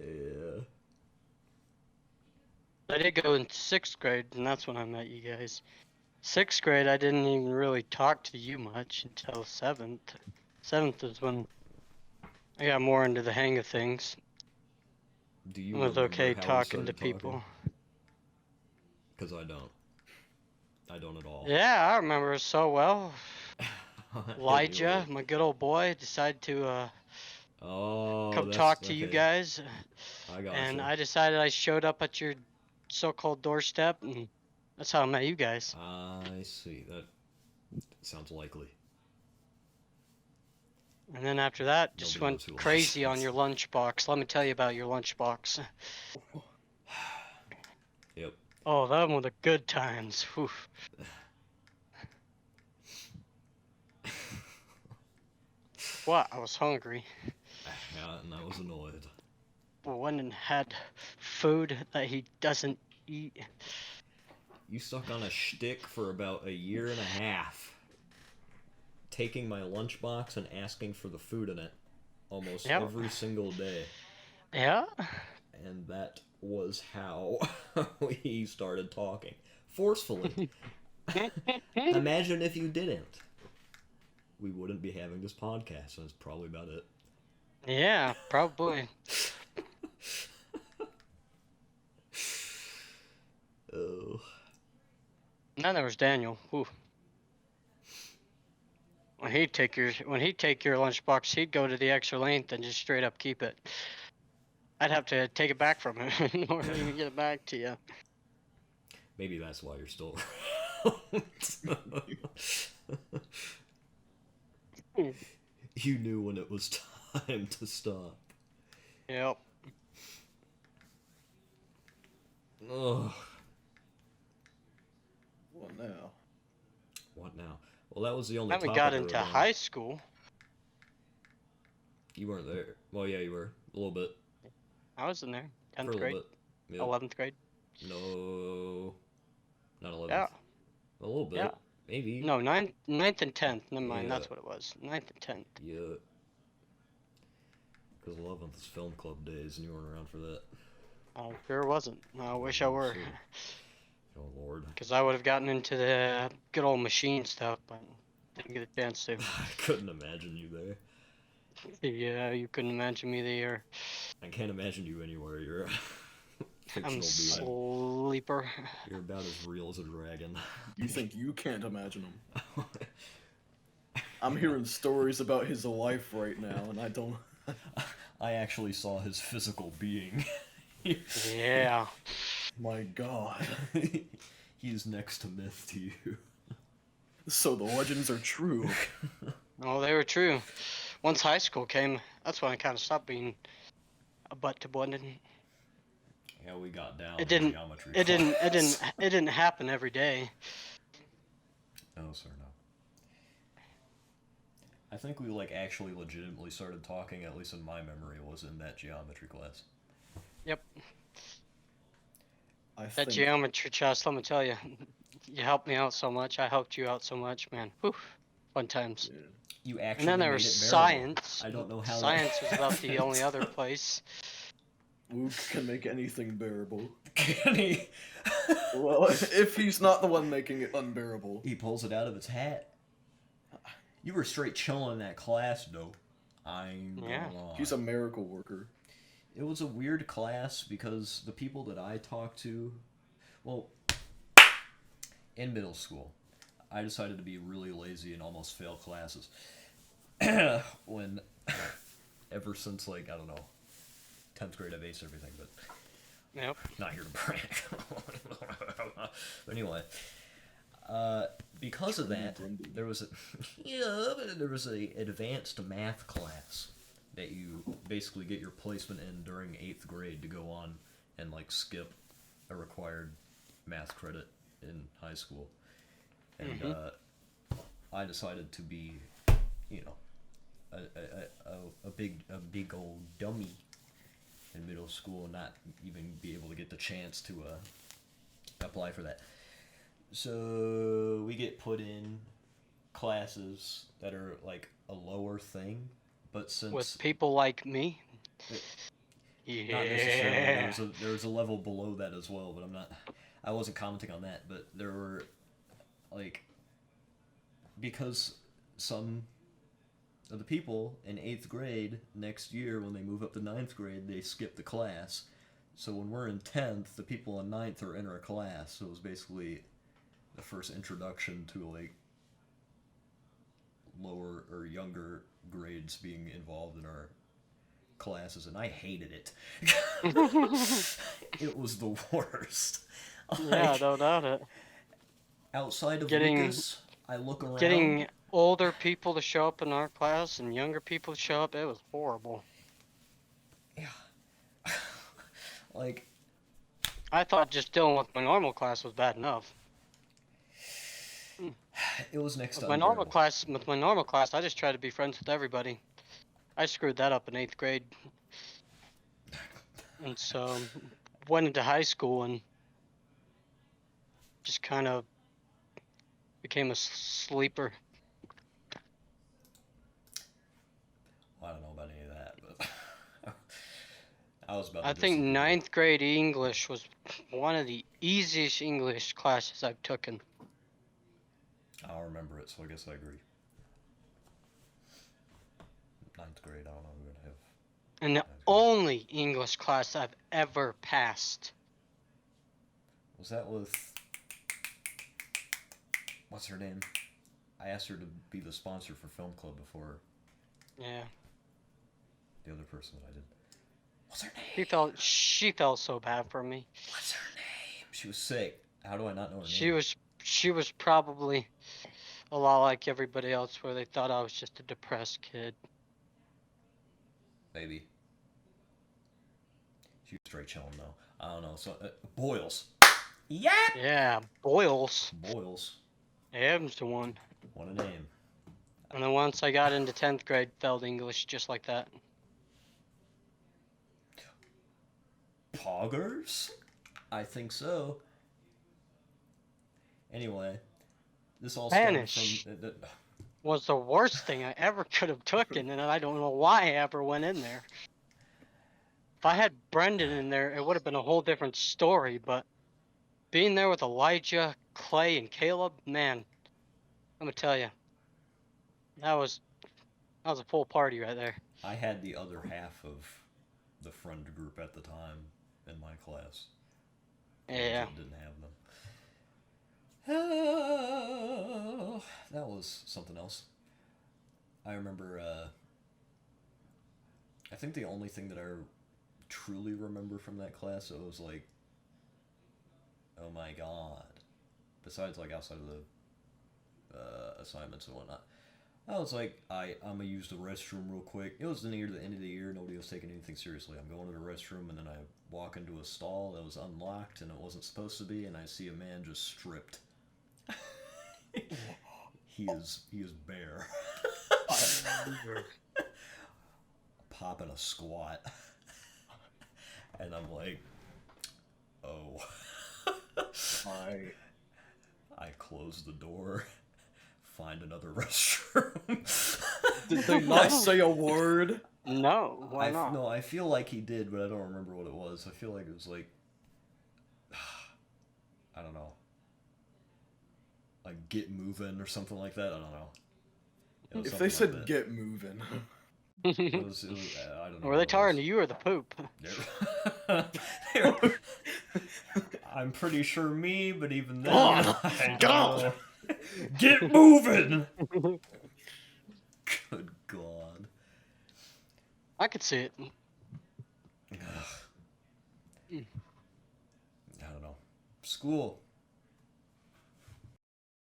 Yeah. I did go in 6th grade, and that's when I met you guys. 6th grade, I didn't even really talk to you much until 7th. 7th is when I got more into the hang of things. Do you It was remember okay how we talking to started talking? people. Because I don't. I don't at all. Yeah, I remember so well. Hit me with Elijah, it. my good old boy, decided to Oh, come that's talk to you okay. guys, I and gotcha. I decided I showed up at your so-called doorstep, and that's how I met you guys. I see. That sounds likely. And then after that, just Nobody went knows who Elijah crazy on is. your lunchbox. Let me tell you about your lunchbox. Yep. Oh, that were the good times. Whew. What? I was hungry. Yeah, and I was annoyed. Went and had food that he doesn't eat. You stuck on a shtick for about a year and a half, taking my lunchbox and asking for the food in it almost Yep. every single day. Yeah. And that was how we started talking. Forcefully. Imagine if you didn't. We wouldn't be having this podcast, and that's probably about it. Yeah, probably. Oh. And then there was Daniel. Whew. When he'd take your lunchbox, he'd go to the extra length and just straight up keep it. I'd have to take it back from him in order to even get it back to you. Maybe that's why you're still around. You knew when it was time to stop. Yep. Ugh. What now? What now? Well, that was the I only haven't topic got I into wrote down. high school. You weren't there. Well, yeah, you were. A little bit. I was in there. For a 10th little grade, bit. Yep. 11th grade. No. Not 11th. Yeah. A little Yeah. bit. Maybe. No, 9th and 10th. Never mind. Yeah. That's what it was. 9th and 10th. Yeah. Because 11th is film club days, and you weren't around for that. I sure wasn't. I wish I were. Oh, Lord. Because I would have gotten into the good old machine stuff, but didn't get a chance to. I couldn't imagine you there. Yeah, you couldn't imagine me there. I can't imagine you anywhere. You're a fictional I'm being. sleeper. You're about as real as a dragon. You think you can't imagine him? I'm hearing stories about his life right now, and I don't. I actually saw his physical being. Yeah. My God. He's next to myth to you. So the legends are true. Oh, they were true. Once high school came, that's when I kind of stopped being a butt to Blendon. Yeah, we got down It in didn't. geometry It didn't. It class. didn't. It didn't happen every day. No, sir, no. I think we actually legitimately started talking, at least in my memory, was in that geometry class. Yep. I That think geometry chest, let me tell you, you helped me out so much. I helped you out so much, man. Whew. Fun times. yeah. You actually And then there made was it bearable. science. I don't know how Science that was about the only other place. Luke can make anything bearable. Can he? Well, if he's not the one making it unbearable. He pulls it out of his hat. You were straight chilling in that class, though. I'm Yeah. gonna lie. He's a miracle worker. It was a weird class because the people that I talked to, well, in middle school, I decided to be really lazy and almost fail classes. When, ever since, I don't know, 10th grade I've aced everything, but Yep. not here to brag. But anyway, because of that, there was a advanced math class that you basically get your placement in during 8th grade to go on and skip a required math credit in high school. And I decided to be, a big old dummy in middle school and not even be able to get the chance to apply for that. So we get put in classes that are a lower thing, but since With people like me. Not necessarily. Yeah. There was a level below that as well, but I wasn't commenting on that. But there were, like, because some of the people in 8th grade next year, when they move up to 9th grade, they skip the class. So when we're in 10th, the people in 9th are in our class. So it was basically the first introduction to, like, lower or younger grades being involved in our classes, and I hated it. It was the worst. Yeah, Like, don't doubt it. outside of Getting- Lucas, I look around. Getting older people to show up in our class and younger people to show up, it was horrible. Yeah. Like, I thought just dealing with my normal class was bad enough. it was next to With my unbearable. normal class, I just tried to be friends with everybody. I screwed that up in 8th grade. And so went into high school and just kind of became a sleeper. I don't know about any of that, but I was about to I think disagree. 9th grade English was one of the easiest English classes I've taken. I don't remember it, so I guess I agree. 9th grade, I don't know who would have. And the only English class I've ever passed. Was that with. What's her name? I asked her to be the sponsor for Film Club before Yeah. the other person that I did. What's her name? She felt so bad for me. What's her name? She was sick. How do I not know her She name? was probably a lot like everybody else, where they thought I was just a depressed kid. Maybe. She was straight chilling though. I don't know. So Boyles. Yeah. Yeah, Boyles. Boyles. M's the one. What a name. And then once I got into 10th grade, failed English just like that. Poggers? I think so. Anyway, this all stemmed Spanish. from. Was the worst thing I ever could have taken, and I don't know why I ever went in there. If I had Brendan in there, it would have been a whole different story, but being there with Elijah, Clay, and Caleb, man, I'm gonna tell you, that was a full party right there. I had the other half of the friend group at the time in my class. Yeah. I didn't have them. That was something else. I remember, I think the only thing that I truly remember from that class, it was like, oh my god. Besides, like, outside of the assignments and whatnot. I was like, I'm gonna use the restroom real quick. It was near the end of the year, nobody was taking anything seriously. I'm going to the restroom, and then I walk into a stall that was unlocked, and it wasn't supposed to be, and I see a man just stripped. He is bare. Popping a squat. And I'm like, oh. I close the door, find another restroom. Did they not say a word? No, why not? No, I feel like he did, but I don't remember what it was. I feel like it was like, I don't know, like get moving or something like that. I don't know. It was If they something said like get moving. it was I don't know. Were they tiring to you or the poop? I'm pretty sure me, but even then, On! I don't Go! know. Get moving! Good God. I could see it. I don't know. School.